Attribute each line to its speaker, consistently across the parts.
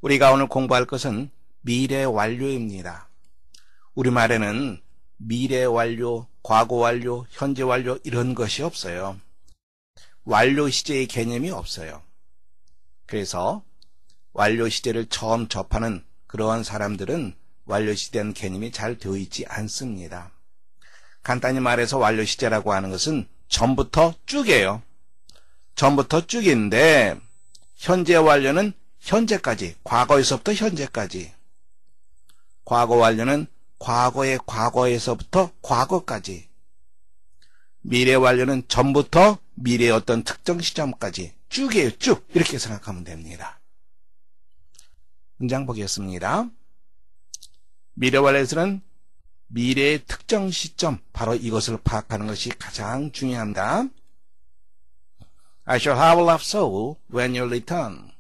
Speaker 1: 우리가 오늘 공부할 것은 미래 완료입니다. 우리말에는 미래 완료, 과거 완료, 현재 완료 이런 것이 없어요. 완료 시제의 개념이 없어요. 그래서 완료 시제를 처음 접하는 그러한 사람들은 완료 시제라는 개념이 잘 되어 있지 않습니다. 간단히 말해서 완료 시제라고 하는 것은 전부터 쭉이에요. 전부터 쭉인데 현재 완료는 현재까지, 과거에서부터 현재까지. 과거 완료는 과거의 과거에서부터 과거까지. 미래 완료는 전부터 미래의 어떤 특정 시점까지 쭉이에요. 쭉 이렇게 생각하면 됩니다. 문장 보겠습니다. 미래 완료에서는 미래의 특정 시점, 바로 이것을 파악하는 것이 가장 중요합니다. I shall have left Seoul when you return.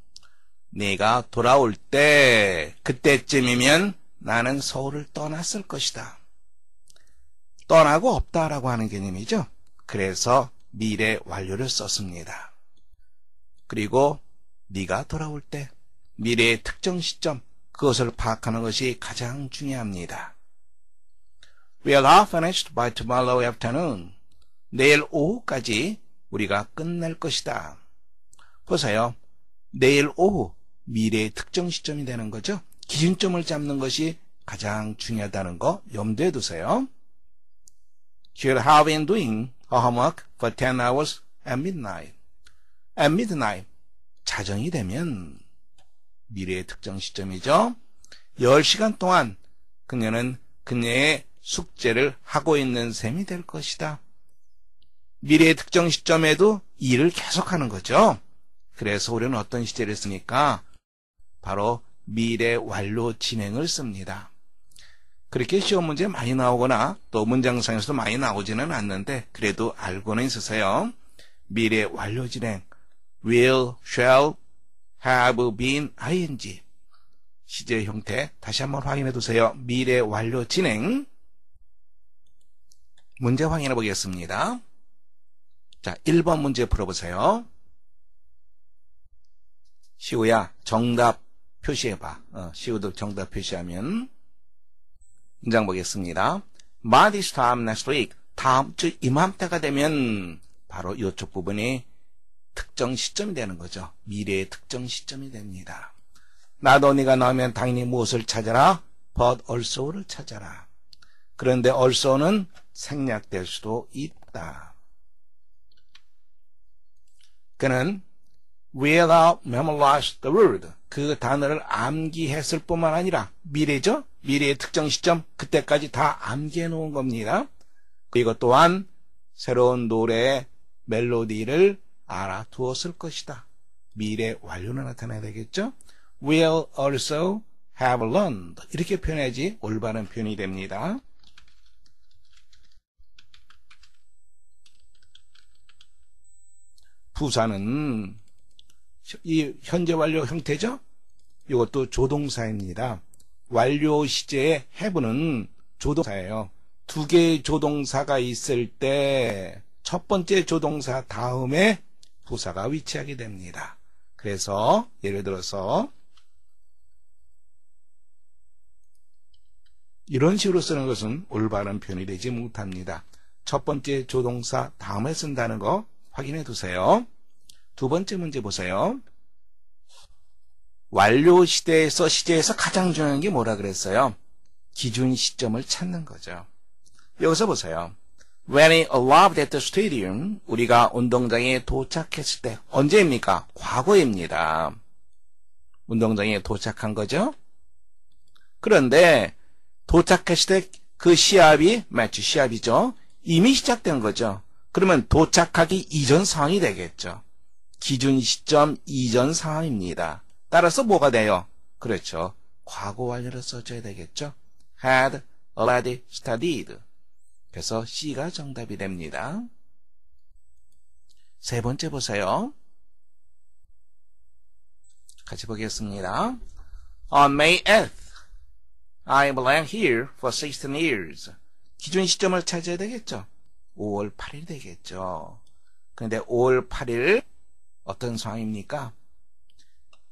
Speaker 1: 네가 돌아올 때, 그때쯤이면 나는 서울을 떠났을 것이다. 떠나고 없다라고 하는 개념이죠. 그래서 미래 완료를 썼습니다. 그리고 네가 돌아올 때, 미래의 특정 시점, 그것을 파악하는 것이 가장 중요합니다. We'll have finished by tomorrow afternoon. 내일 오후까지 우리가 끝낼 것이다. 보세요. 내일 오후, 미래의 특정 시점이 되는 거죠. 기준점을 잡는 것이 가장 중요하다는 거 염두에 두세요. She'll have been doing her homework for 10 hours at midnight. At midnight, 자정이 되면 미래의 특정 시점이죠. 10시간 동안 그녀는 그녀의 숙제를 하고 있는 셈이 될 것이다. 미래의 특정 시점에도 일을 계속하는 거죠. 그래서 우리는 어떤 시제를 쓰니까 바로 미래 완료 진행을 씁니다. 그렇게 시험 문제 많이 나오거나 또 문장상에서도 많이 나오지는 않는데 그래도 알고는 있으세요. 미래 완료 진행 will, shall, have been, ing 시제 형태 다시 한번 확인해 두세요. 미래 완료 진행 문제 확인해 보겠습니다. 자, 1번 문제 풀어보세요. 시우야, 정답 표시해봐. 시우도 정답 표시하면 문장 보겠습니다. By this time next week, 다음 주 이맘때가 되면 바로 이쪽 부분이 특정 시점이 되는 거죠. 미래의 특정 시점이 됩니다. 나도 네가 나오면 당연히 무엇을 찾아라? But also를 찾아라. 그런데 also는 생략될 수도 있다. 그는 without memorize the word, 그 단어를 암기했을 뿐만 아니라 미래죠? 미래의 특정 시점, 그때까지 다 암기해 놓은 겁니다. 그리고 또한 새로운 노래의 멜로디를 알아두었을 것이다. 미래 완료는 나타나야 되겠죠? will also have learned, 이렇게 표현해야지 올바른 표현이 됩니다. 부사는 이 현재 완료 형태죠? 이것도 조동사입니다. 완료 시제의 have는 조동사예요. 두 개의 조동사가 있을 때 첫 번째 조동사 다음에 부사가 위치하게 됩니다. 그래서 예를 들어서 이런 식으로 쓰는 것은 올바른 표현이 되지 못합니다. 첫 번째 조동사 다음에 쓴다는 거 확인해 두세요. 두 번째 문제 보세요. 완료 시제에서 가장 중요한 게 뭐라 그랬어요? 기준 시점을 찾는 거죠. 여기서 보세요. When he arrived at the stadium, 우리가 운동장에 도착했을 때 언제입니까? 과거입니다. 운동장에 도착한 거죠. 그런데 도착했을 때 그 시합이 매치 시합이죠. 이미 시작된 거죠. 그러면 도착하기 이전 상황이 되겠죠. 기준 시점 이전 상황입니다. 따라서 뭐가 돼요? 그렇죠. 과거 완료를 써줘야 되겠죠. had already studied. 그래서 C가 정답이 됩니다. 세 번째 보세요. 같이 보겠습니다. On May 8th, I belong here for 16 years. 기준 시점을 찾아야 되겠죠. 5월 8일 되겠죠. 그런데 5월 8일 어떤 상황입니까?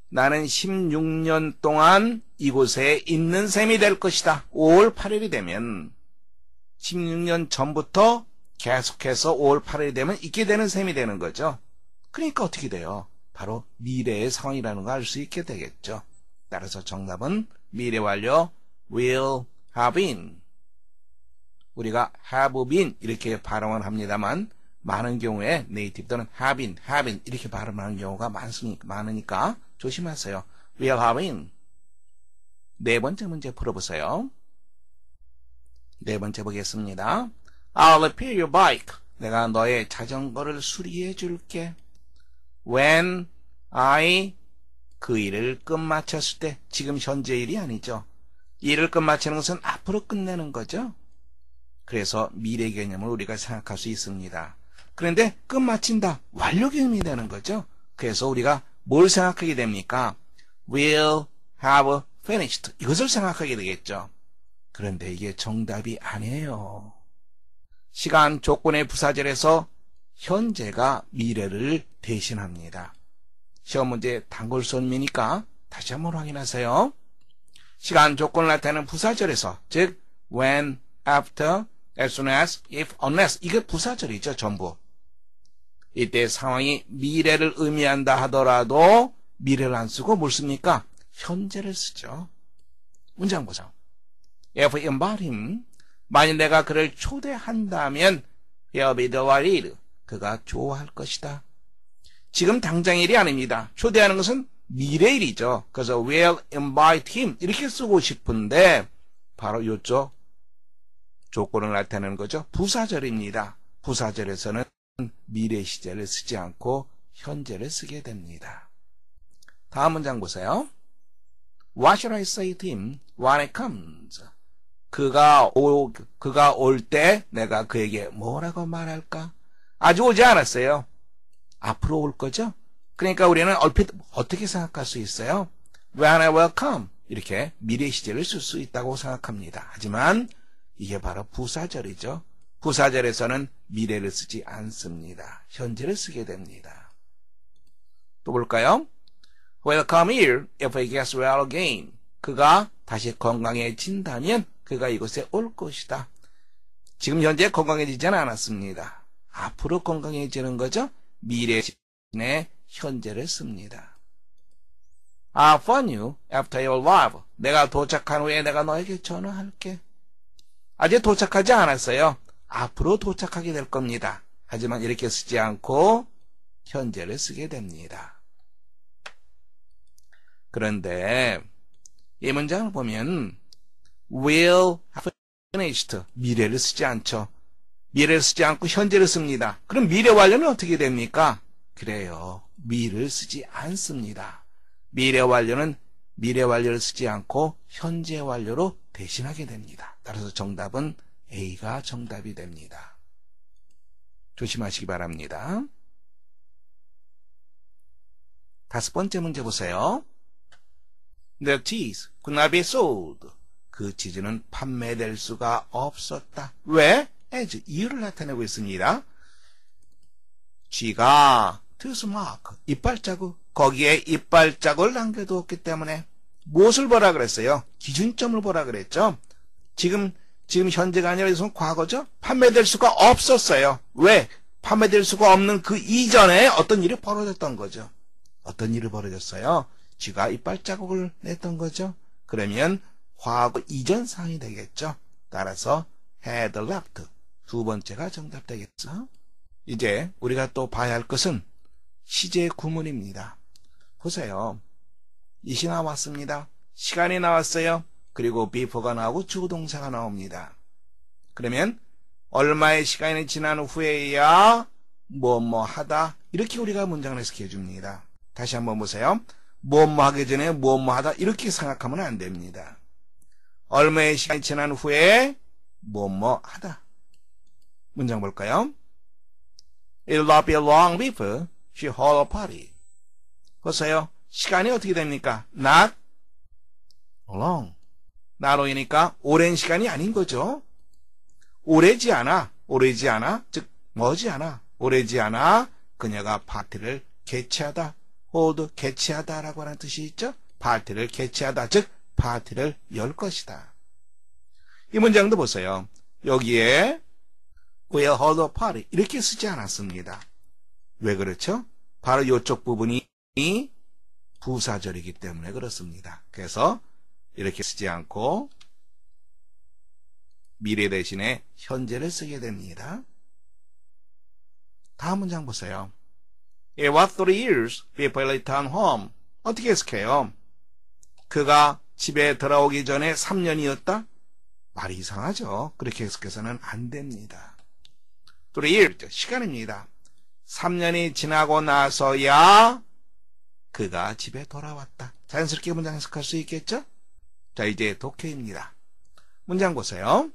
Speaker 1: 나는 16년 동안 이곳에 있는 셈이 될 것이다. 5월 8일이 되면 16년 전부터 계속해서 5월 8일이 되면 있게 되는 셈이 되는 거죠. 그러니까 어떻게 돼요? 바로 미래의 상황이라는 걸 알 수 있게 되겠죠. 따라서 정답은 미래 완료 will have been. 우리가 have been 이렇게 발음을 합니다만 많은 경우에 네이티브들은 have been 이렇게 발음하는 경우가 많으니까 조심하세요. will have been. 네 번째 문제 풀어보세요. 네 번째 보겠습니다. I'll repair your bike. 내가 너의 자전거를 수리해 줄게. When I 그 일을 끝마쳤을 때, 지금 현재 일이 아니죠. 일을 끝마치는 것은 앞으로 끝내는 거죠. 그래서 미래 개념을 우리가 생각할 수 있습니다. 그런데 끝마친다, 완료 개념이 되는 거죠. 그래서 우리가 뭘 생각하게 됩니까? will have finished. 이것을 생각하게 되겠죠. 그런데 이게 정답이 아니에요. 시간 조건의 부사절에서 현재가 미래를 대신합니다. 시험 문제 단골손미니까 다시 한번 확인하세요. 시간 조건을 나타내는 부사절에서, 즉 when, after, as soon as, if, unless, 이게 부사절이죠. 전부. 이때 상황이 미래를 의미한다 하더라도 미래를 안 쓰고 뭘 씁니까? 현재를 쓰죠. 문장 보죠. If I invite him, 만일 내가 그를 초대한다면 he'll be delighted. 그가 좋아할 것이다. 지금 당장 일이 아닙니다. 초대하는 것은 미래 일이죠. 그래서 will invite him 이렇게 쓰고 싶은데 바로 이쪽 조건을 나타내는 거죠. 부사절입니다. 부사절에서는 미래 시제를 쓰지 않고 현재를 쓰게 됩니다. 다음 문장 보세요. What should I say to him when he comes? 그가 올 때 내가 그에게 뭐라고 말할까? 아직 오지 않았어요. 앞으로 올 거죠? 그러니까 우리는 얼핏 어떻게 생각할 수 있어요? When I will come. 이렇게 미래 시제를 쓸 수 있다고 생각합니다. 하지만 이게 바로 부사절이죠. 부사절에서는 미래를 쓰지 않습니다. 현재를 쓰게 됩니다. 또 볼까요? Will come here if he gets well again. 그가 다시 건강해진다면 그가 이곳에 올 것이다. 지금 현재 건강해지지는 않았습니다. 앞으로 건강해지는 거죠. 미래 시제 현재를 씁니다. I'll phone you after you arrive. 내가 도착한 후에 내가 너에게 전화할게. 아직 도착하지 않았어요. 앞으로 도착하게 될 겁니다. 하지만 이렇게 쓰지 않고 현재를 쓰게 됩니다. 그런데 이 문장을 보면 will have finished 미래를 쓰지 않죠. 미래를 쓰지 않고 현재를 씁니다. 그럼 미래 완료는 어떻게 됩니까? 그래요. 미를 쓰지 않습니다. 미래 완료는 미래 완료를 쓰지 않고 현재 완료로 대신하게 됩니다. 따라서 정답은 A가 정답이 됩니다. 조심하시기 바랍니다. 다섯 번째 문제 보세요. The cheese could not be sold. 그 치즈는 판매될 수가 없었다. 왜? as 이유를 나타내고 있습니다. 쥐가 tooth mark 이빨자국 거기에 이빨자국을 남겨두었기 때문에 무엇을 보라 그랬어요? 기준점을 보라 그랬죠. 지금 현재가 아니라 이것은 과거죠. 판매될 수가 없었어요. 왜? 판매될 수가 없는 그 이전에 어떤 일이 벌어졌던 거죠. 어떤 일이 벌어졌어요? 쥐가 이빨자국을 냈던 거죠. 그러면 과거 이전 상황이 되겠죠. 따라서 had left 두 번째가 정답 되겠죠. 이제 우리가 또 봐야 할 것은 시제 구문입니다. 보세요. 이시 나왔습니다. 시간이 나왔어요. 그리고 before가 나오고 주동사가 나옵니다. 그러면 얼마의 시간이 지난 후에야 뭐뭐 하다 이렇게 우리가 문장을 해석해 줍니다. 다시 한번 보세요. 뭐뭐 하기 전에 뭐뭐 하다 이렇게 생각하면 안 됩니다. 얼마의 시간이 지난 후에 뭐뭐 하다. 문장 볼까요? It'll not be long before she hold a party. 보세요. 시간이 어떻게 됩니까? Not long. 나로이니까 오랜 시간이 아닌 거죠. 오래지 않아. 즉 머지않아. 오래지 않아. 그녀가 파티를 개최하다. hold, 개최하다라고 하는 뜻이 있죠. 파티를 개최하다, 즉 파티를 열 것이다. 이 문장도 보세요. 여기에 will hold a party 이렇게 쓰지 않았습니다. 왜 그렇죠? 바로 이쪽 부분이 부사절이기 때문에 그렇습니다. 그래서 이렇게 쓰지 않고 미래 대신에 현재를 쓰게 됩니다. 다음 문장 보세요. It was 3 years before he returned home. 어떻게 해석해요? 그가 집에 돌아오기 전에 3년이었다? 말이 이상하죠. 그렇게 해석해서는 안 됩니다. 3 years, 시간입니다. 3년이 지나고 나서야 그가 집에 돌아왔다. 자연스럽게 문장 해석할 수 있겠죠? 자, 이제 독해입니다. 문장 보세요.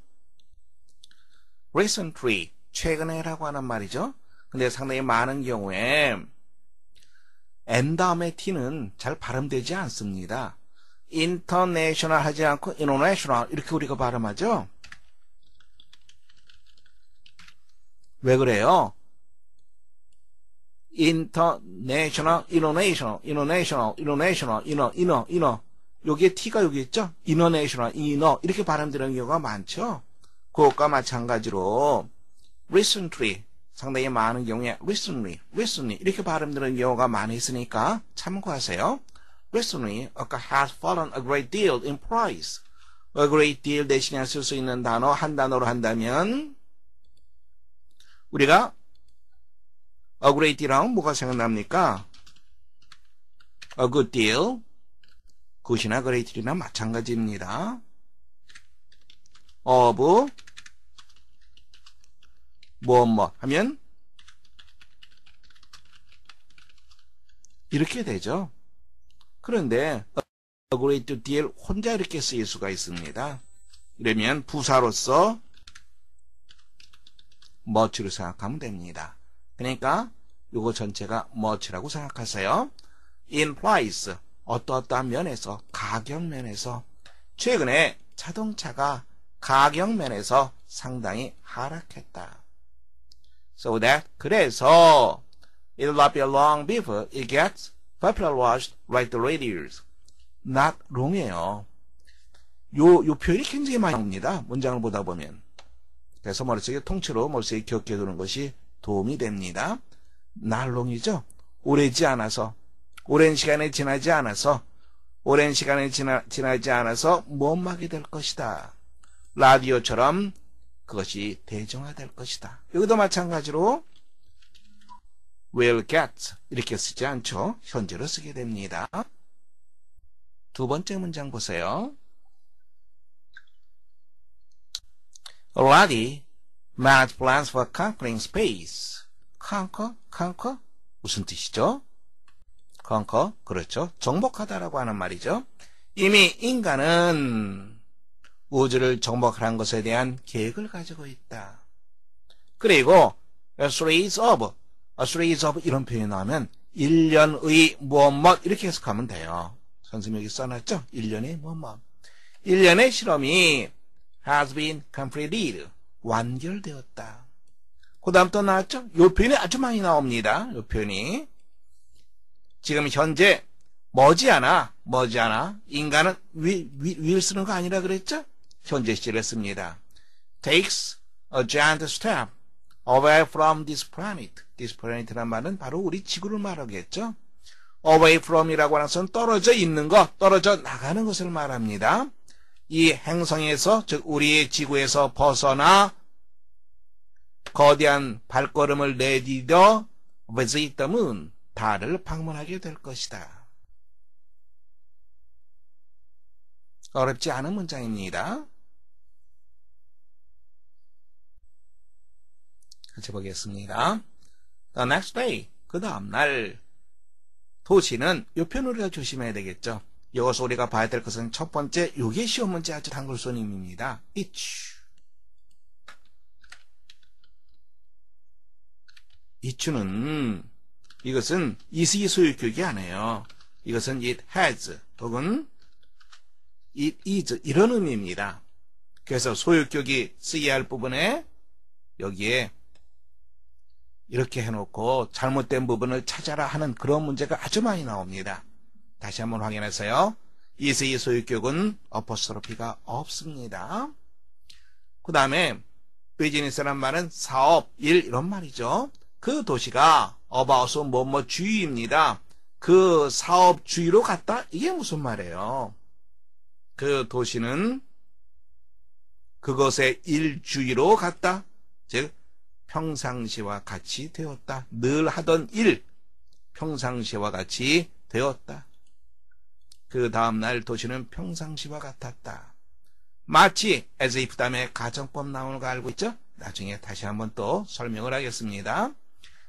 Speaker 1: recently, 최근에라고 하는 말이죠. 근데 상당히 많은 경우에 N 다음에 T는 잘 발음되지 않습니다. international 하지 않고 international 이렇게 우리가 발음하죠. 왜 그래요? international, inner 여기에 T가 여기 있죠? international, inner 이렇게 발음되는 경우가 많죠. 그것과 마찬가지로 recently 상당히 많은 경우에 recently 이렇게 발음되는 경우가 많이 있으니까 참고하세요. recently has fallen a great deal in price. a great deal 대신에 쓸 수 있는 단어 한 단어로 한다면 우리가 a great deal 하면 뭐가 생각납니까? a good deal 굿이나 great deal이나 마찬가지입니다. of 뭐 하면 이렇게 되죠. 그런데 a great deal 혼자 이렇게 쓰일 수가 있습니다. 이러면 부사로서 much로 생각하면 됩니다. 그러니까 이거 전체가 much라고 생각하세요. in price 어떠어떠한 면에서 가격 면에서 최근에 자동차가 가격 면에서 상당히 하락했다. So that 그래서 it will not be long before it gets popularized like the radios. Not long이에요. 요 표현이 굉장히 많이 나옵니다. 문장을 보다 보면. 그래서 머릿속에 통째로 머릿속에 기억해 두는 것이 도움이 됩니다. not long이죠. 오래지 않아서, 오랜 시간이 지나지 않아서, 오랜 시간이 지나지 않아서 무엄하게 될 것이다. 라디오처럼 그것이 대중화될 것이다. 여기도 마찬가지로 will get 이렇게 쓰지 않죠. 현재로 쓰게 됩니다. 두 번째 문장 보세요. Already made plans for conquering space. conquer? 무슨 뜻이죠? conquer, 그렇죠. 정복하다라고 하는 말이죠. 이미 인간은 우주를 정복하는 것에 대한 계획을 가지고 있다. 그리고 a series of 이런 표현이 나오면 1년의 무엇 이렇게 해석하면 돼요. 선생님이 여기 써놨죠? 1년의 무엇 1년의 실험이 has been completed 완결되었다. 그 다음 또 나왔죠? 이 표현이 아주 많이 나옵니다. 이 표현이 지금 현재 머지않아 인간은 will 쓰는 거 아니라 그랬죠? 현재 시제를 씁니다. takes a giant step away from this planet. this planet란 말은 바로 우리 지구를 말하겠죠. away from이라고 하는 것은 떨어져 있는 것, 떨어져 나가는 것을 말합니다. 이 행성에서, 즉 우리의 지구에서 벗어나 거대한 발걸음을 내디뎌 visit the moon, 달을 방문하게 될 것이다. 어렵지 않은 문장입니다. 같이 보겠습니다. The next day, 그 다음날 도시는 이 표현 우리가 조심해야 되겠죠. 여기서 우리가 봐야 될 것은 첫 번째, 요게 시험 문제 아주 단골손님입니다. 이추는 이것은 is이 소유격이 아니에요. 이것은 it has 혹은 it is 이런 의미입니다. 그래서 소유격이 쓰여야 할 부분에 여기에 이렇게 해놓고 잘못된 부분을 찾아라 하는 그런 문제가 아주 많이 나옵니다. 다시 한번 확인해서요. is의 소유격은 어퍼스트로피가 없습니다. 그 다음에 비즈니스란 말은 사업, 일 이런 말이죠. 그 도시가 about은 뭐뭐 주위입니다. 그 사업 주위로 갔다? 이게 무슨 말이에요? 그 도시는 그것의 일 주위로 갔다. 즉 평상시와 같이 되었다. 늘 하던 일, 평상시와 같이 되었다. 그 다음날 도시는 평상시와 같았다. 마치 as if 다음에 가정법 나오는 거 알고 있죠? 나중에 다시 한번 또 설명을 하겠습니다.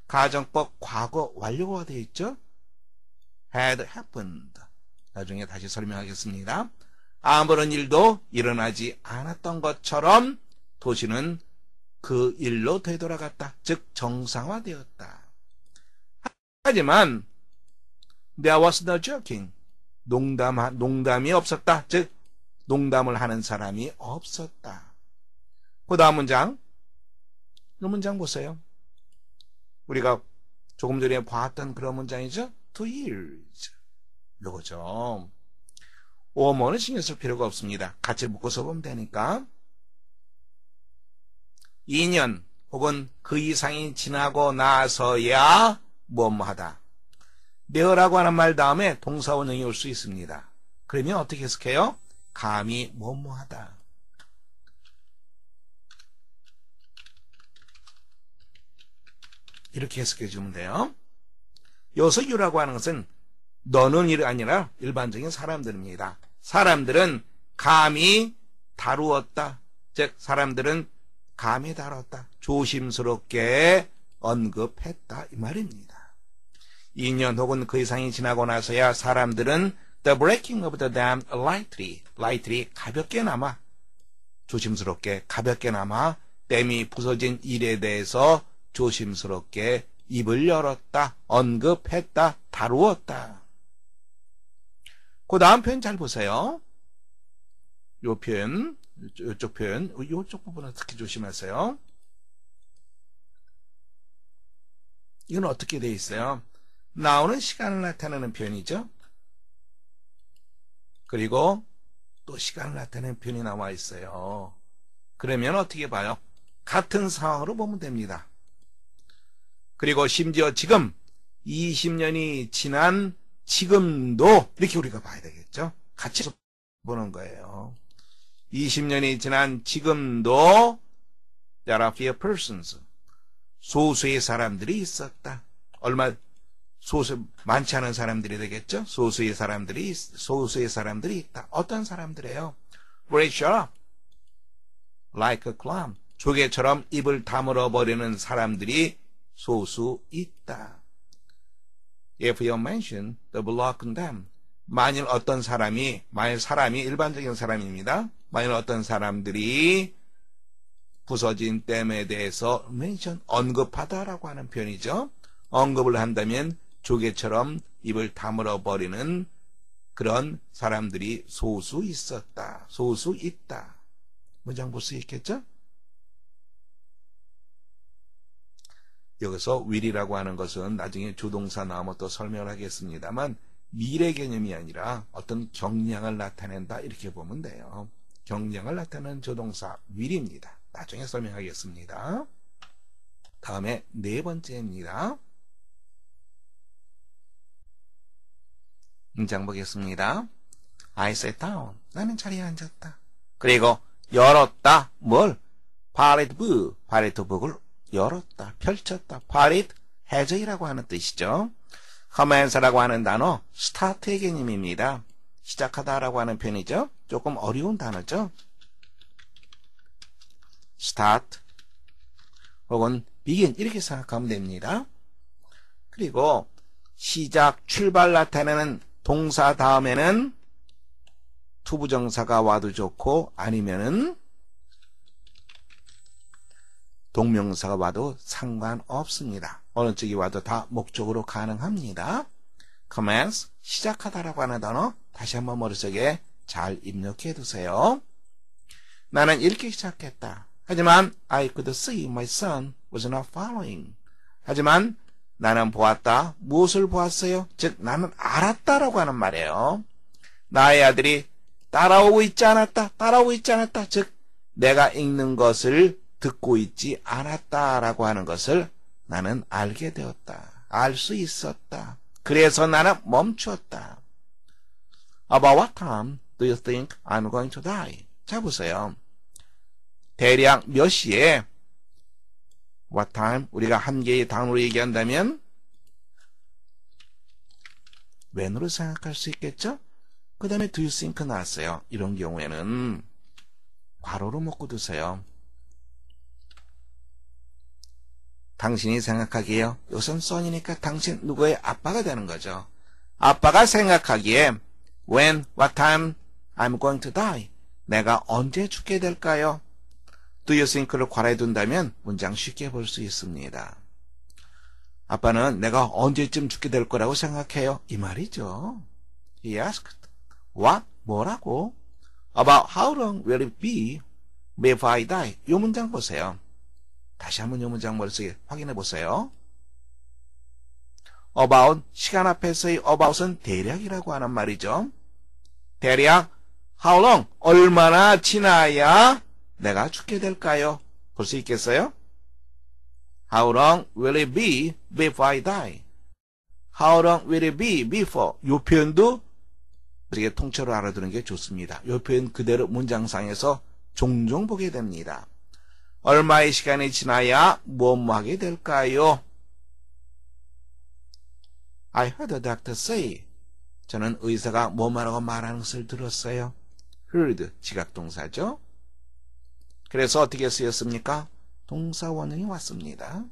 Speaker 1: 가정법 과거 완료가 되어 있죠? had happened. 나중에 다시 설명하겠습니다. 아무런 일도 일어나지 않았던 것처럼 도시는 그 일로 되돌아갔다. 즉 정상화되었다. 하지만 there was no joking. 농담이 없었다. 즉 농담을 하는 사람이 없었다. 그 다음 문장. 이 문장 보세요. 우리가 조금 전에 봤던 그런 문장이죠. 2 years. 요거죠. 오모는 신경 쓸 필요가 없습니다. 같이 묶어서 보면 되니까. 2년 혹은 그 이상이 지나고 나서야 뭐뭐하다. near라고 하는 말 다음에 동사원형이 올 수 있습니다. 그러면 어떻게 해석해요? 감히 뭐뭐하다. 이렇게 해석해 주면 돼요. 여기서 you라고 하는 것은 너는 이 아니라 일반적인 사람들입니다. 사람들은 감히 다루었다. 즉 사람들은 감히 다뤘다. 조심스럽게 언급했다. 이 말입니다. 2년 혹은 그 이상이 지나고 나서야 사람들은 the breaking of the dam lightly 가볍게나마 조심스럽게 가볍게나마 댐이 부서진 일에 대해서 조심스럽게 입을 열었다. 언급했다. 다루었다. 그 다음 표현 잘 보세요. 요 표현, 요쪽 표현, 요쪽 부분은 특히 조심하세요. 이건 어떻게 되어 있어요? 나오는 시간을 나타내는 표현이죠. 그리고 또 시간을 나타내는 표현이 나와 있어요. 그러면 어떻게 봐요? 같은 상황으로 보면 됩니다. 그리고 심지어 지금 20년이 지난 지금도 이렇게 우리가 봐야 되겠죠. 같이 보는 거예요. 20년이 지난 지금도 there are few persons. 소수의 사람들이 있었다. 얼마 많지 않은 사람들이 되겠죠. 소수의 사람들이 있다. 어떤 사람들이에요? Great shut up. Like a clam. 조개처럼 입을 다물어 버리는 사람들이 소수 있다. If you mention the block dam. 만일 사람이 일반적인 사람입니다. 만일 어떤 사람들이 부서진 댐에 대해서 mention, 언급하다라고 하는 표현이죠. 언급을 한다면 조개처럼 입을 다물어 버리는 그런 사람들이 소수 있었다. 소수 있다. 문장 볼 수 있겠죠? 여기서 will이라고 하는 것은 나중에 조동사 나오면 또 설명을 하겠습니다만 미래 개념이 아니라 어떤 경량을 나타낸다 이렇게 보면 돼요. 경량을 나타내는 조동사 will입니다. 나중에 설명하겠습니다. 다음에 네 번째입니다. 문장 보겠습니다. I sat down. 나는 자리에 앉았다. 그리고 열었다. 뭘? Parade book을 열었다. 펼쳤다. Parade 해저이라고 하는 뜻이죠. commence라고 하는 단어 start의 개념입니다. 시작하다라고 하는 표현이죠. 조금 어려운 단어죠. start 혹은 begin 이렇게 생각하면 됩니다. 그리고 시작, 출발 나타내는 동사 다음에는 투부정사가 와도 좋고 아니면은 동명사가 와도 상관없습니다. 어느 쪽이 와도 다 목적으로 가능합니다. commence, 시작하다라고 하는 단어 다시 한번 머릿속에 잘 입력해 두세요. 나는 이렇게 시작했다. 하지만 I could see my son was not following. 하지만 나는 보았다. 무엇을 보았어요? 즉 나는 알았다라고 하는 말이에요. 나의 아들이 따라오고 있지 않았다. 따라오고 있지 않았다. 즉 내가 읽는 것을 듣고 있지 않았다라고 하는 것을 나는 알게 되었다. 알 수 있었다. 그래서 나는 멈추었다. About what time do you think I'm going to die? 자 보세요. 대략 몇 시에 what time 우리가 한 개의 단어로 얘기한다면 when으로 생각할 수 있겠죠? 그 다음에 do you think 나왔어요. 이런 경우에는 괄호로 묶어두세요. 당신이 생각하기에요. 요선 son이니까 당신 누구의 아빠가 되는 거죠. 아빠가 생각하기에 when, what time I'm going to die. 내가 언제 죽게 될까요? Do you think를 괄호에 둔다면 문장 쉽게 볼 수 있습니다. 아빠는 내가 언제쯤 죽게 될 거라고 생각해요. 이 말이죠. He asked, what? 뭐라고? About how long will it be before I die? 이 문장 보세요. 다시 한번 이 문장 머릿속에 확인해 보세요. About, 시간 앞에서의 about은 대략이라고 하는 말이죠. 대략 how long, 얼마나 지나야 내가 죽게 될까요? 볼 수 있겠어요? How long will it be before I die? How long will it be before? 이 표현도 우리가 통째로 알아두는 게 좋습니다. 이 표현 그대로 문장상에서 종종 보게 됩니다. 얼마의 시간이 지나야 뭐뭐 하게 될까요? I heard the doctor say. 저는 의사가 뭐뭐라고 말하는 것을 들었어요. heard, 지각동사죠. 그래서 어떻게 쓰였습니까? 동사 원형이 왔습니다.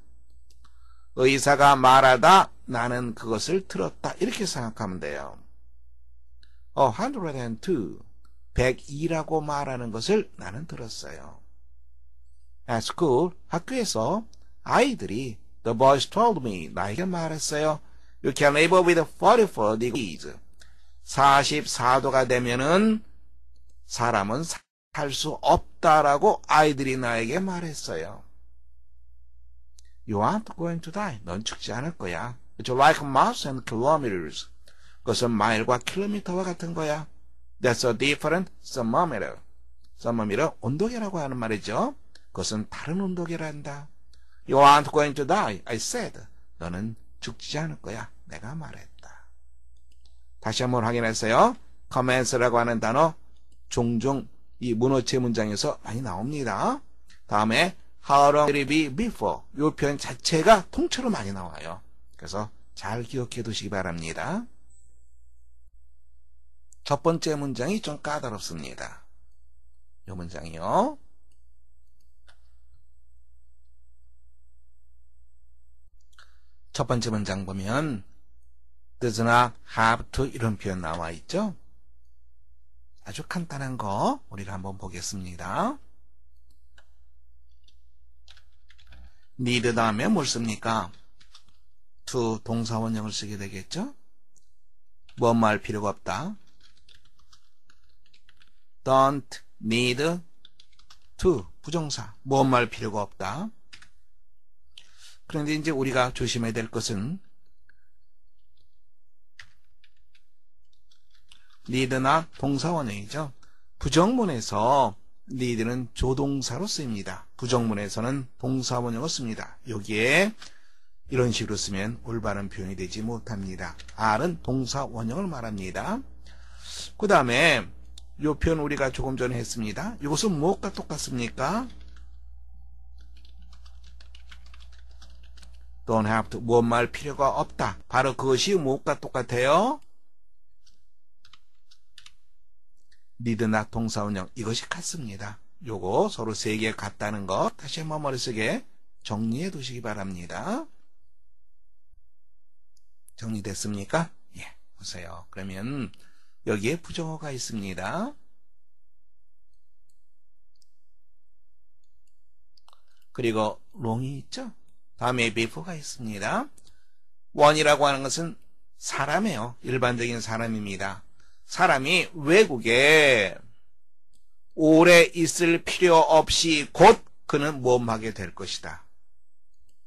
Speaker 1: 의사가 말하다 나는 그것을 들었다. 이렇게 생각하면 돼요. 102, 102라고 말하는 것을 나는 들었어요. At school, 학교에서 아이들이 the boys told me, 나에게 말했어요. You can live with 44 degrees. 44도가 되면은 사람은 살 수 없다라고 아이들이 나에게 말했어요. You aren't going to die. 넌 죽지 않을 거야. It's like miles and kilometers. 그것은 마일과 킬로미터와 같은 거야. That's a different thermometer. thermometer, 온도계라고 하는 말이죠. 그것은 다른 온도계란다. You aren't going to die. I said. 너는 죽지 않을 거야. 내가 말했다. 다시 한번 확인했어요. commence라고 하는 단어 종종 이 문어체 문장에서 많이 나옵니다. 다음에 how long will it be before? 이 표현 자체가 통째로 많이 나와요. 그래서 잘 기억해 두시기 바랍니다. 첫 번째 문장이 좀 까다롭습니다. 이 문장이요. 첫 번째 문장 보면 does not have to 이런 표현 나와 있죠. 아주 간단한 거 우리가 한번 보겠습니다. need 다음에 뭘 씁니까? to 동사 원형을 쓰게 되겠죠. 뭐 말 필요가 없다. don't need to 부정사 뭐 말 필요가 없다. 그런데 이제 우리가 조심해야 될 것은 need나 동사 원형이죠. 부정문에서 need는 조동사로 쓰입니다. 부정문에서는 동사 원형을 씁니다. 여기에 이런 식으로 쓰면 올바른 표현이 되지 못합니다. R은 동사 원형을 말합니다. 그 다음에 이 표현 우리가 조금 전에 했습니다. 이것은 무엇과 똑같습니까? don't have to, 무엇 말 필요가 없다. 바로 그것이 무엇과 똑같아요? need나 동사원형 이것이 같습니다. 요거 서로 세 개 같다는 거 다시 한번 머릿속에 정리해 두시기 바랍니다. 정리됐습니까? 예, 보세요. 그러면 여기에 부정어가 있습니다. 그리고 long이 있죠. 다음에 before가 있습니다. one이라고 하는 것은 사람이에요. 일반적인 사람입니다. 사람이 외국에 오래 있을 필요 없이 곧 그는 모험하게 될 것이다.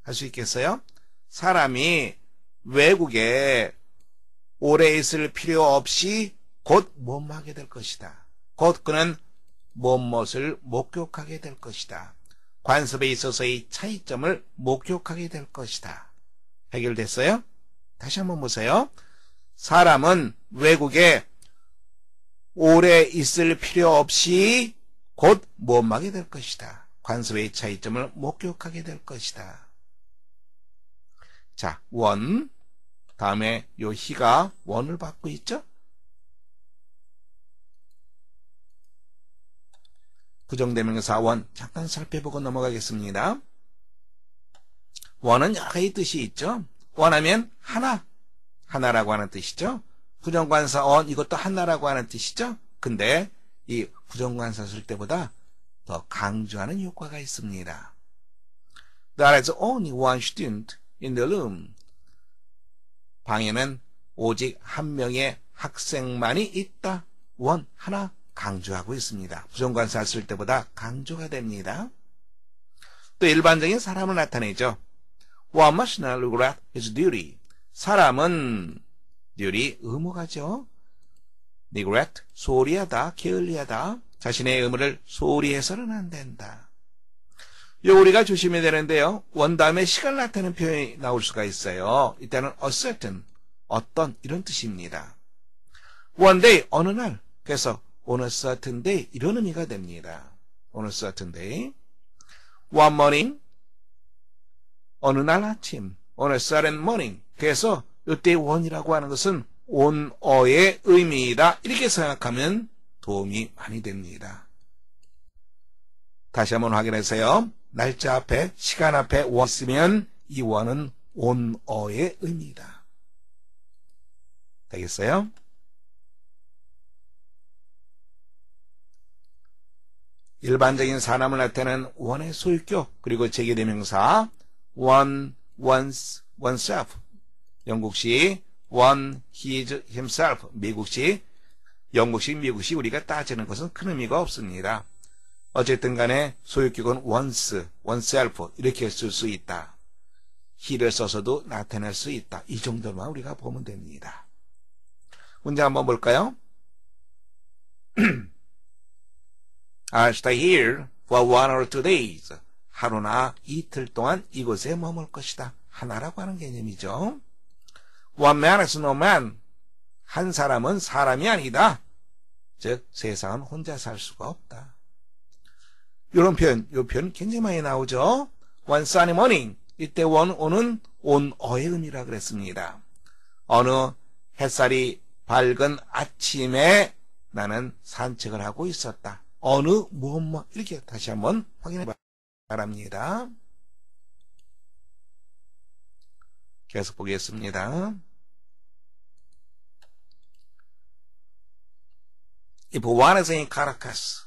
Speaker 1: 할 수 있겠어요? 사람이 외국에 오래 있을 필요 없이 곧 뭐뭐하게 될 것이다. 곧 그는 무엇을 목격하게 될 것이다. 관습에 있어서의 차이점을 목격하게 될 것이다. 해결됐어요? 다시 한번 보세요. 사람은 외국에 오래 있을 필요 없이 곧 무엇하게 될 것이다. 관습의 차이점을 목격하게 될 것이다. 자, 원. 다음에 요 히가 원을 받고 있죠? 부정대명사 원 잠깐 살펴보고 넘어가겠습니다. 원은 여러 가지 뜻이 있죠. 원하면 하나, 하나라고 하는 뜻이죠. 부정관사 원 이것도 하나라고 하는 뜻이죠. 근데 이 부정관사 쓸 때보다 더 강조하는 효과가 있습니다. There is only one student in the room. 방에는 오직 한 명의 학생만이 있다. 원, 하나 강조하고 있습니다. 부정관사 쓸 때보다 강조가 됩니다. 또 일반적인 사람을 나타내죠. One must not regret his duty. 사람은 duty, 의무가죠. neglect, 소홀히 하다, 게을리하다. 자신의 의무를 소홀히 해서는 안 된다. 요 우리가 조심해야 되는데요. 원 다음에 시간 나타내는 표현이 나올 수가 있어요. 이때는 a certain, 어떤 이런 뜻입니다. One day, 어느 날. 그래서 on a certain day 이런 의미가 됩니다. on a certain day. One morning, 어느 날 아침. on a certain morning. 그래서 이때 one이라고 하는 것은 on어의 의미이다. 이렇게 생각하면 도움이 많이 됩니다. 다시 한번 확인하세요. 날짜 앞에 시간 앞에 원 있으면 이 원은 on어의 의미이다. 되겠어요? 일반적인 사람을 나타내는 원의 소유격 그리고 제기대명사 one, once, oneself. 영국식 one, his, himself. 미국식, 영국식, 미국식 우리가 따지는 것은 큰 의미가 없습니다. 어쨌든 간에 소유격은 once, oneself 이렇게 쓸 수 있다. he를 써서도 나타낼 수 있다. 이 정도만 우리가 보면 됩니다. 문제 한번 볼까요? I'll stay here for 1 or 2 days. 하루나 이틀 동안 이곳에 머물 것이다. 하나라고 하는 개념이죠. One man is no man. 한 사람은 사람이 아니다. 즉 세상은 혼자 살 수가 없다. 이런 표현, 이 표현 굉장히 많이 나오죠. One sunny morning. 이때 on은 on어의 의미라 그랬습니다. 어느 햇살이 밝은 아침에 나는 산책을 하고 있었다. 어느 무엇 이렇게 다시 한번 확인해 바랍니다. 계속 보겠습니다. If one is in Caracas,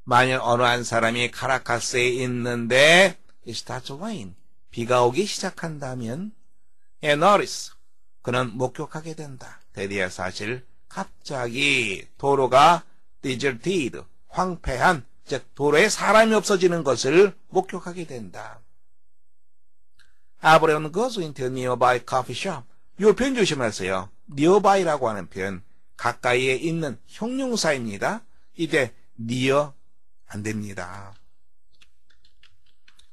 Speaker 1: 만일 어느 한 사람이 카라카스에 있는데 it starts to rain, 비가 오기 시작한다면 he notice, 그는 목격하게 된다. 대리의 사실, 갑자기 도로가 deserted, 황폐한, 즉 도로에 사람이 없어지는 것을 목격하게 된다. Everyone goes into a nearby coffee shop. 이 표현 조심하세요. nearby라고 하는 표현, 가까이에 있는 형용사입니다. 이때 near 안 됩니다.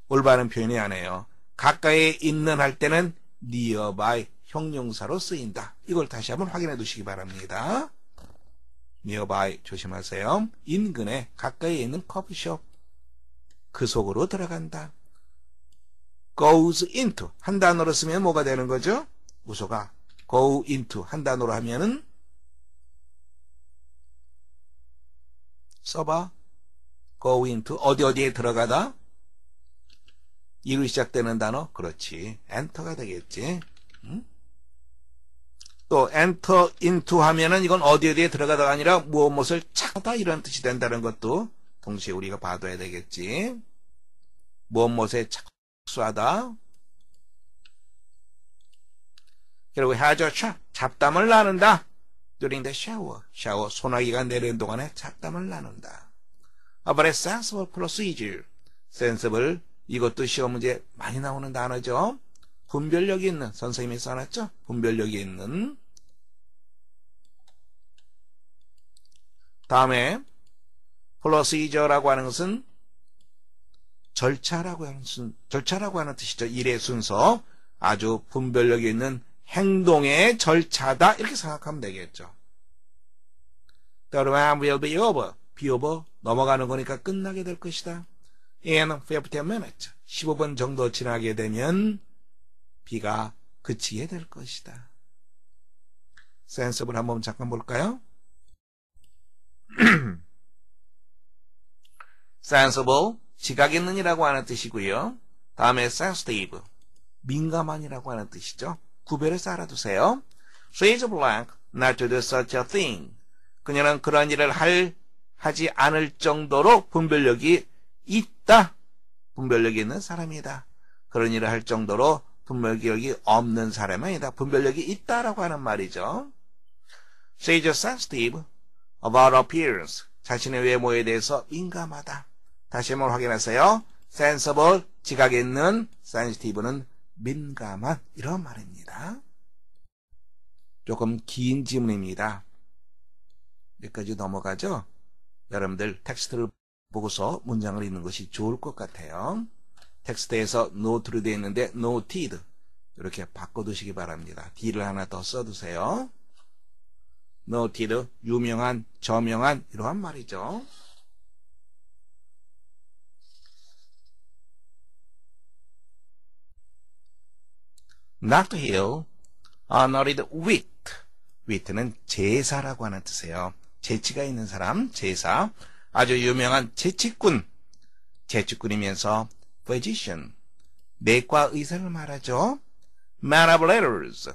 Speaker 1: 올바른 표현이 아니에요. 가까이에 있는 할 때는 nearby 형용사로 쓰인다. 이걸 다시 한번 확인해 두시기 바랍니다. nearby 조심하세요. 인근에 가까이에 있는 커피숍. 그 속으로 들어간다. goes into 한 단어로 쓰면 뭐가 되는 거죠? 우소가 go into 한 단어로 하면은 써봐. go into 어디에 들어가다? 이로 시작되는 단어? 그렇지. enter가 되겠지. 응? 또 enter into 하면은 이건 어디에 들어가다가 아니라 무엇을 찾다 이런 뜻이 된다는 것도 동시에 우리가 봐둬야 되겠지. 무엇에 착수하다. 그리고 have a chat, 잡담을 나눈다. during the shower, 샤워 소나기가 내리는 동안에 잡담을 나눈다. A very sensible procedure, sensible 이것도 시험 문제 많이 나오는 단어죠. 분별력이 있는, 선생님이 써놨죠? 분별력이 있는. 다음에 procedure라고 하는 것은 절차라고 하는 뜻이죠. 일의 순서, 아주 분별력이 있는 행동의 절차다, 이렇게 생각하면 되겠죠. The round will be over. be over, 넘어가는 거니까 끝나게 될 것이다. In 15 minutes, 15분 정도 지나게 되면 비가 그치게 될 것이다. sensible 한번 잠깐 볼까요? sensible, 지각 있는이라고 하는 뜻이고요. 다음에 sensitive, 민감한이라고 하는 뜻이죠. 구별해서 알아두세요. She is blank not to do such a thing. 그녀는 그런 일을 하지 않을 정도로 분별력이 있다. 분별력이 있는 사람이다. 그런 일을 할 정도로 분별력이 없는 사람은 아니다. 분별력이 있다라고 하는 말이죠. She is sensitive about appearance. 자신의 외모에 대해서 민감하다. 다시 한번 확인하세요. sensible, 지각 있는, sensitive는 민감한, 이런 말입니다. 조금 긴 지문입니다. 여기까지 넘어가죠? 여러분들 텍스트를 보고서 문장을 읽는 것이 좋을 것 같아요. 텍스트에서 note로 되어 있는데 noted, 이렇게 바꿔두시기 바랍니다. D를 하나 더 써두세요. noted, 유명한, 저명한, 이러한 말이죠. Dr. Hill honored wit. wit는 재사라고 하는 뜻이에요. 재치가 있는 사람, 재사. 아주 유명한 재치꾼. 재치꾼이면서 physician, 내과 의사를 말하죠. man of letters,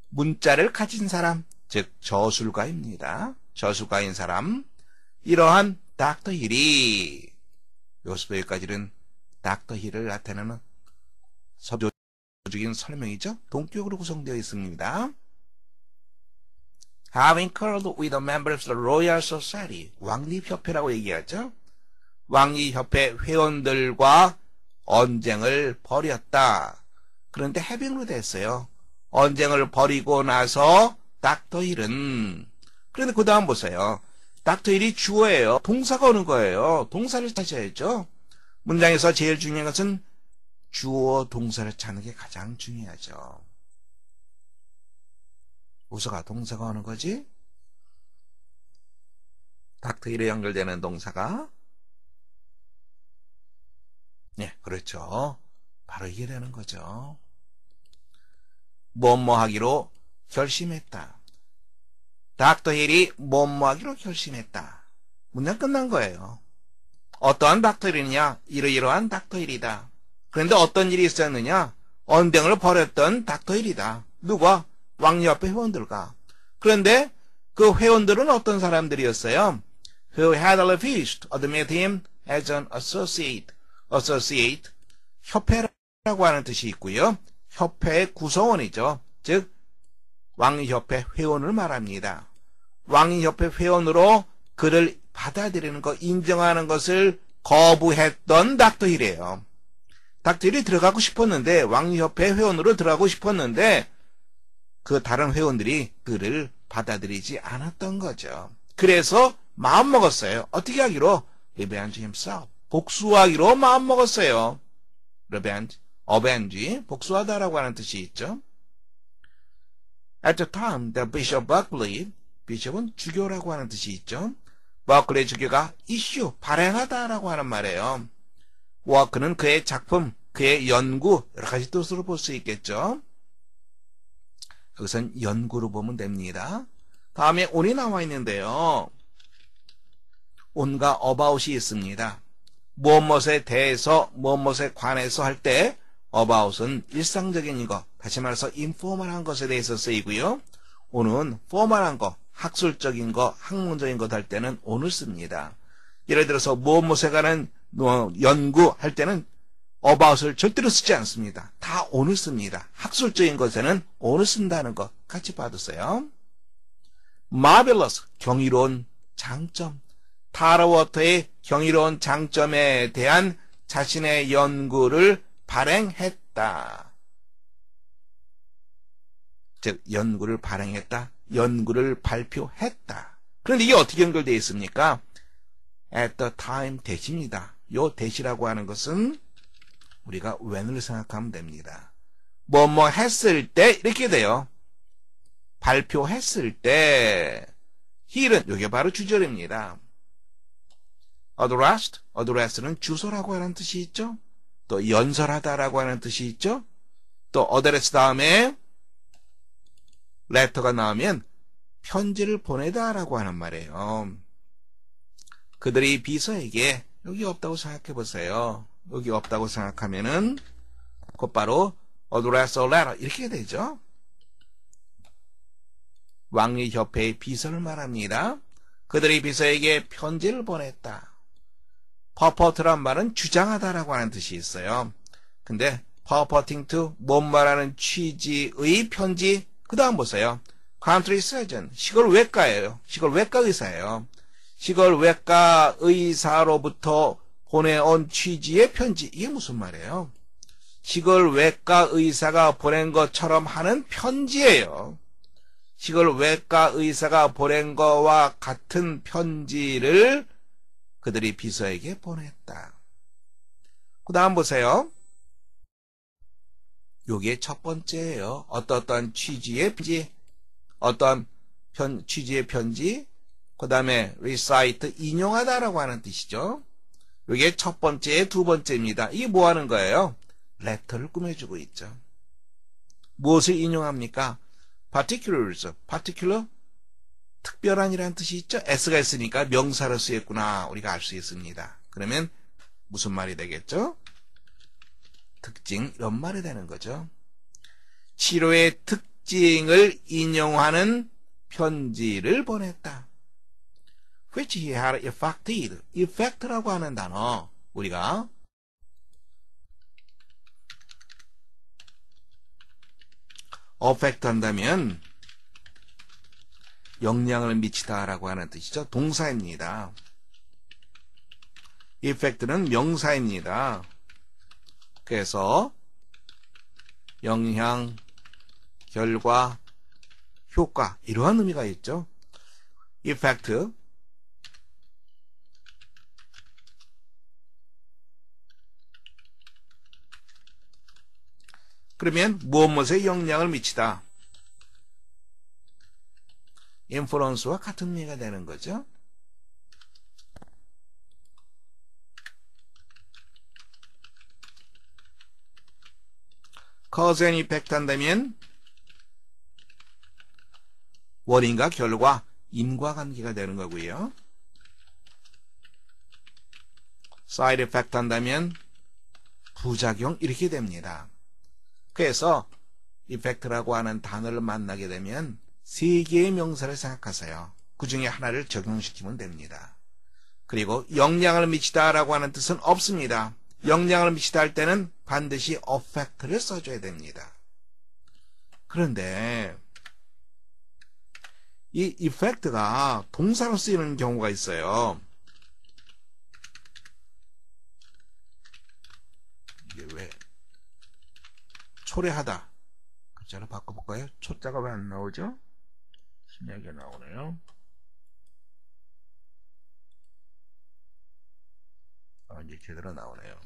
Speaker 1: 문자를 가진 사람, 즉 저술가입니다. 저술가인 사람. 이러한 닥터 힐이, 여기까지는 닥터 힐을 나타내는 서조적인 설명이죠. 동격으로 구성되어 있습니다. Having quarreled with a member of the Royal Society, 왕립협회라고 얘기하죠. 왕립협회 회원들과 언쟁을 벌였다. 그런데 having으로 됐어요. 언쟁을 벌이고 나서 닥터 힐은, 그런데 그 다음 보세요. 닥터 힐이 주어예요. 동사가 오는 거예요. 동사를 찾아야죠. 문장에서 제일 중요한 것은 주어 동사를 찾는 게 가장 중요하죠. 부사가 동사가 오는 거지. 닥터 힐에 연결되는 동사가, 네, 그렇죠. 바로 이게 되는 거죠. 뭐뭐 하기로 결심했다. 닥터 힐이 뭐뭐 하기로 결심했다. 문장 끝난 거예요. 어떠한 닥터 힐이냐? 이러이러한 닥터 힐이다. 그런데 어떤 일이 있었느냐? 언쟁을 벌였던 닥터 힐이다. 누가? 왕립협회 회원들과. 그런데 그 회원들은 어떤 사람들이었어요? Who had refused to admit him as an associate. associate, 협회라고 하는 뜻이 있고요. 협회의 구성원이죠. 즉 왕립협회 회원을 말합니다. 왕립협회 회원으로 그를 받아들이는 것, 인정하는 것을 거부했던 닥터 힐이에요. 닥터 힐이 들어가고 싶었는데, 왕립협회 회원으로 들어가고 싶었는데 그 다른 회원들이 그를 받아들이지 않았던 거죠. 그래서 마음먹었어요. 어떻게 하기로? revenge himself, 복수하기로 마음먹었어요. revenge, avenge, 복수하다라고 하는 뜻이 있죠. At the time, the Bishop Buckley, 비숍은 주교라고 하는 뜻이 있죠. 버클리 주교가 issue, 발행하다라고 하는 말이에요. 워크는 그의 작품, 그의 연구, 여러 가지 뜻으로 볼 수 있겠죠. 여기선 연구로 보면 됩니다. 다음에 on이 나와 있는데요. on과 about이 있습니다. 무엇에 대해서, 무엇에 관해서 할 때 about은 일상적인 것, 다시 말해서 인포멀한 것에 대해서 쓰이고요. on은 포멀한 것, 학술적인 것, 학문적인 것 할 때는 on을 씁니다. 예를 들어서 무엇에 관한 연구할 때는 about을 절대로 쓰지 않습니다. 다 on을 씁니다. 학술적인 것에는 on을 쓴다는 것 같이 봐두세요. marvelous, 경이로운 장점. 타라워터의 경이로운 장점에 대한 자신의 연구를 발행했다. 즉 연구를 발행했다, 연구를 발표했다. 그런데 이게 어떻게 연결되어 있습니까? at the time 대시입니다. 요 대시라고 하는 것은 우리가 when을 생각하면 됩니다. 뭐뭐 했을 때 이렇게 돼요. 발표했을 때 here은 이게 바로 주절입니다. address는 주소라고 하는 뜻이 있죠. 또 연설하다라고 하는 뜻이 있죠. 또 address 다음에 letter가 나오면 편지를 보내다라고 하는 말이에요. 그들이 비서에게 여기 없다고 생각해 보세요. 여기 없다고 생각하면은 곧바로 address a letter 이렇게 되죠. 왕리협회의 비서를 말합니다. 그들이 비서에게 편지를 보냈다. purport란 말은 주장하다라고 하는 뜻이 있어요. 근데 purporting to 뭔 말하는 취지의 편지. 그 다음 보세요. country surgeon 시골 외과예요. 시골 외과 의사예요. 시골 외과 의사로부터 보내온 취지의 편지. 이게 무슨 말이에요? 시골 외과 의사가 보낸 것처럼 하는 편지예요. 시골 외과 의사가 보낸 거와 같은 편지를 그들이 비서에게 보냈다. 그 다음 보세요. 요게 첫 번째예요. 어떠한 취지의 편지, 어떤 취지의 편지, 그 다음에 recite, 인용하다라고 하는 뜻이죠. 요게 첫 번째, 두 번째입니다. 이게 뭐 하는 거예요? letter를 꾸며주고 있죠. 무엇을 인용합니까? particulars, particular, 특별한이라는 뜻이 있죠. s가 있으니까 명사로 쓰였구나 우리가 알 수 있습니다. 그러면 무슨 말이 되겠죠? 특징, 이런 말이 되는 거죠. 치료의 특징을 인용하는 편지를 보냈다. which he had effected. effect라고 하는 단어 우리가 affect 한다면 영향을 미치다라고 하는 뜻이죠. 동사입니다. effect는 명사입니다. 그래서 영향, 결과, 효과 이러한 의미가 있죠. effect 그러면 무엇에 영향을 미치다. influence와 같은 의미가 되는 거죠. cause and effect 한다면 원인과 결과, 인과관계가 되는 거고요. side effect 한다면 부작용 이렇게 됩니다. 그래서 effect라고 하는 단어를 만나게 되면 세 개의 명사를 생각하세요. 그 중에 하나를 적용시키면 됩니다. 그리고 영향을 미치다라고 하는 뜻은 없습니다. 영향을 미치다 할 때는 반드시 affect를 써줘야 됩니다. 그런데 이 effect가 동사로 쓰이는 경우가 있어요. 이게 왜 초래하다 글자를 바꿔볼까요? 초자가 왜 안 나오죠? 신기하게 나오네요. 이제 제대로 나오네요.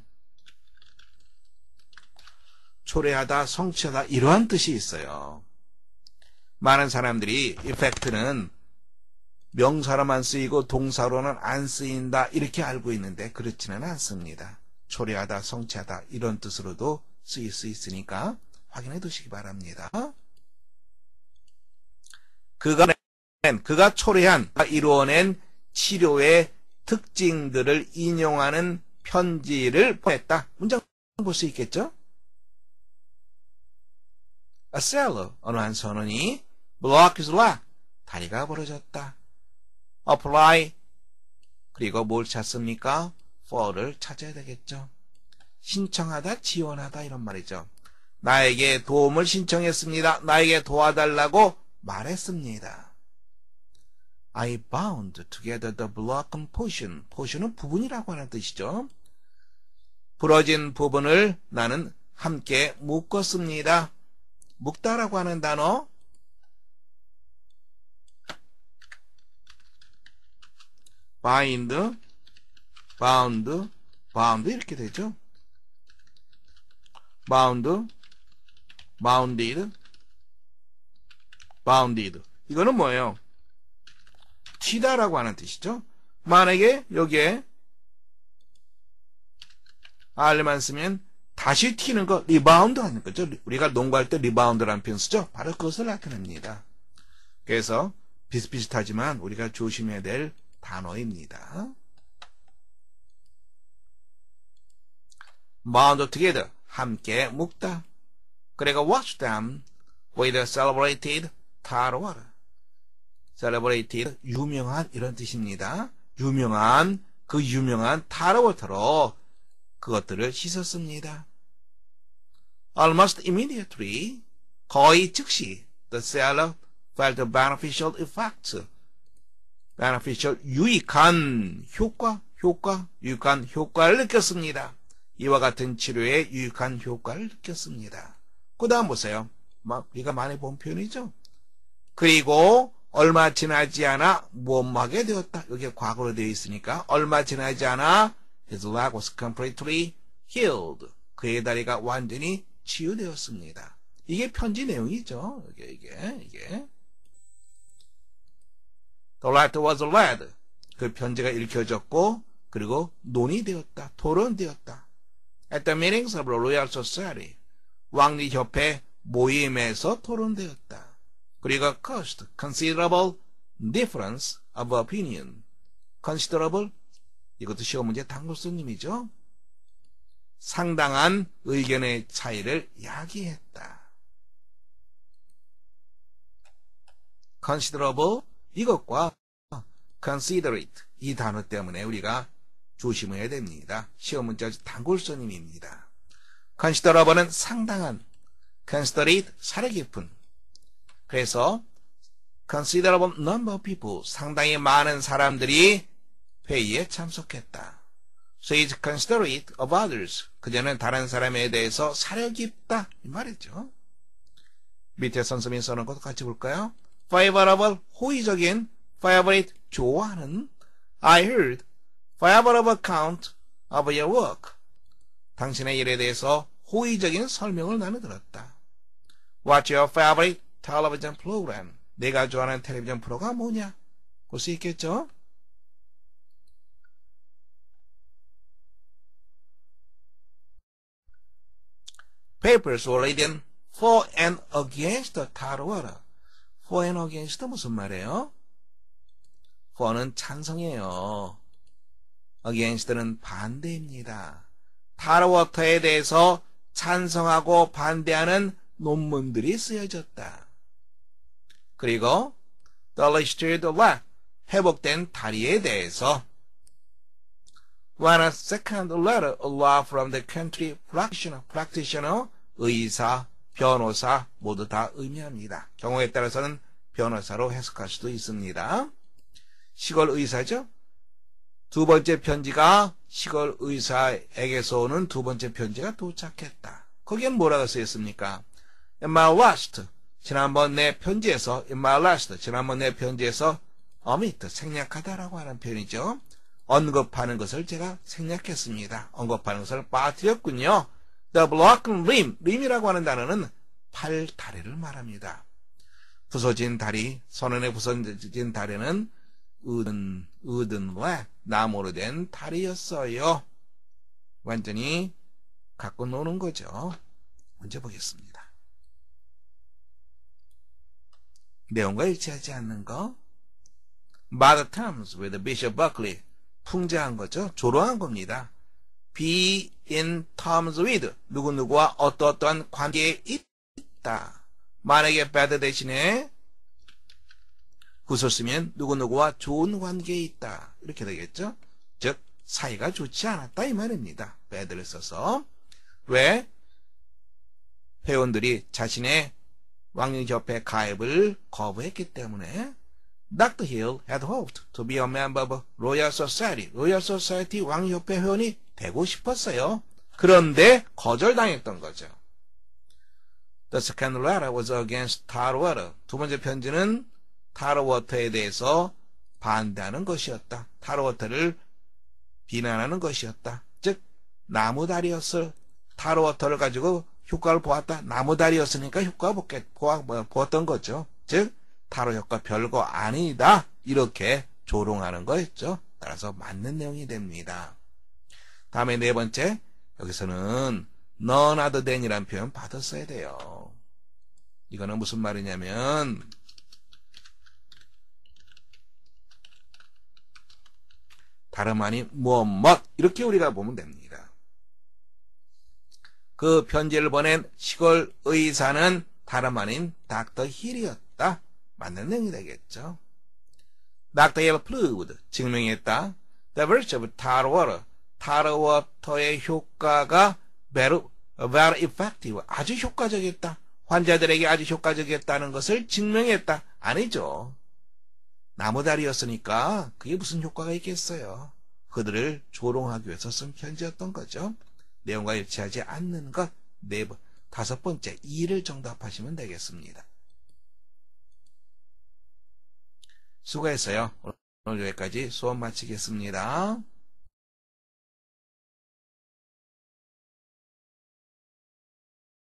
Speaker 1: 초래하다, 성취하다 이러한 뜻이 있어요. 많은 사람들이 effect는 명사로만 쓰이고 동사로는 안 쓰인다 이렇게 알고 있는데 그렇지는 않습니다. 초래하다, 성취하다 이런 뜻으로도 쓰일 수 있으니까 확인해 두시기 바랍니다. 그가 초래한, 이루어낸 치료의 특징들을 인용하는 편지를 보냈다. 문장 볼 수 있겠죠? A sailor, 어느 한 선원이 block his leg, 다리가 부러졌다. apply, 그리고 뭘 찾습니까? for를 찾아야 되겠죠. 신청하다, 지원하다 이런 말이죠. 나에게 도움을 신청했습니다. 나에게 도와달라고 말했습니다. I bound together the broken portion. portion은 부분이라고 하는 뜻이죠. 부러진 부분을 나는 함께 묶었습니다. 묶다라고 하는 단어 bind, bound, bound 이렇게 되죠. bound, bounded, bounded. 이거는 뭐예요? 튀다라고 하는 뜻이죠. 만약에 여기에 r만 쓰면 다시 튀는 거 리바운드 하는 거죠. 우리가 농구할 때 리바운드라는 표현 쓰죠. 바로 그것을 나타냅니다. 그래서 비슷비슷하지만 우리가 조심해야 될 단어입니다. bound together, 함께 묶다. 그리고 watch them with celebrated tar water. celebrated, 유명한 이런 뜻입니다. 유명한, 그 유명한 tar water로 그것들을 씻었습니다. Almost immediately, 거의 즉시, the sailor felt the beneficial effects. beneficial, 유익한 유익한 효과를 느꼈습니다. 이와 같은 치료에 유익한 효과를 느꼈습니다. 그 다음 보세요. 우리가 많이 본 표현이죠. 그리고 얼마 지나지 않아 무엄하게 되었다. 여기에 과거로 되어 있으니까 얼마 지나지 않아 his leg was completely healed. 그의 다리가 완전히 치유되었습니다. 이게 편지 내용이죠. 이게. The letter was read. 그 편지가 읽혀졌고 그리고 논의되었다. 토론되었다. At the meetings of the Royal Society. 왕리협회 모임에서 토론되었다. 그리고 caused considerable difference of opinion. considerable, 이것도 시험 문제 단골손님이죠. 상당한 의견의 차이를 야기했다. considerable, 이것과 considerate, 이 단어 때문에 우리가 조심해야 됩니다. 시험 문제 단골손님입니다. considerable은 상당한, considerate, 사려 깊은. 그래서 considerable number of people, 상당히 많은 사람들이 회의에 참석했다. So is considerate of others. 그녀는 다른 사람에 대해서 사려 깊다. 이 말이죠. 밑에 선생님이 써놓은 것도 같이 볼까요? favorable, 호의적인, favorite, 좋아하는. I heard favorable account of your work. 당신의 일에 대해서 호의적인 설명을 나는 들었다. What's your favorite television program? 내가 좋아하는 텔레비전 프로가 뭐냐? 볼 수 있겠죠? Papers were written for and against the tar water. For and against 무슨 말이에요? for는 찬성이에요. against는 반대입니다. tar water에 대해서 찬성하고 반대하는 논문들이 쓰여졌다. 그리고 the restored law, 회복된 다리에 대해서 when a second letter of law from the country practitioner, 의사, 변호사 모두 다 의미합니다. 경우에 따라서는 변호사로 해석할 수도 있습니다. 시골 의사죠. 두 번째 편지가 시골 의사에게서 오는 두 번째 편지가 도착했다. 거기엔 뭐라고 쓰였습니까? In my last, 지난번 내 편지에서 in my last, 지난번 내 편지에서 omit, 생략하다라고 하는 표현이죠. 언급하는 것을 제가 생략했습니다. 언급하는 것을 빠뜨렸군요. The broken limb, lim이라고 하는 단어는 팔, 다리를 말합니다. 부서진 다리, 선원에 부서진 다리는 으든과 나무로 된 다리였어요. 완전히 갖고 노는 거죠. 문제 보겠습니다. 내용과 일치하지 않는 거. Bad terms with Bishop Buckley. 풍자한 거죠. 조롱한 겁니다. Be in terms with. 누구누구와 어떠어떠한 관계에 있다. 만약에 bad 대신에 굿을 쓰면 누구누구와 좋은 관계에 있다. 이렇게 되겠죠. 즉 사이가 좋지 않았다 이 말입니다. bad를 써서. 왜? 회원들이 자신의 왕립협회 가입을 거부했기 때문에 Dr. Hill had hoped to be a member of Royal Society. Royal Society 왕협회 회원이 되고 싶었어요. 그런데 거절당했던 거죠. The second letter was against tar water. 두 번째 편지는 tar water에 대해서 반대하는 것이었다. 타로워터를 비난하는 것이었다. 즉 나무다리였을 타로워터를 가지고 효과를 보았다. 나무다리였으니까 효과 보았던 거죠. 즉 타로 효과 별거 아니다. 이렇게 조롱하는 거였죠. 따라서 맞는 내용이 됩니다. 다음에 네 번째, 여기서는 none other than이라는 표현 받았어야 돼요. 이거는 무슨 말이냐면 다름 아닌 무엇 이렇게 우리가 보면 됩니다. 그 편지를 보낸 시골 의사는 다름 아닌 닥터 힐이었다. 맞는 내용이 되겠죠. 닥터 힐 proved 증명했다. The virtue of 타로워터 타로워터의 효과가 very effective 아주 효과적이었다. 환자들에게 아주 효과적이었다는 것을 증명했다. 아니죠. 나무다리였으니까 그게 무슨 효과가 있겠어요. 그들을 조롱하기 위해서 쓴 편지였던 거죠. 내용과 일치하지 않는 것. 다섯 번째 2를 정답하시면 되겠습니다. 수고했어요. 오늘 여기까지 수업 마치겠습니다.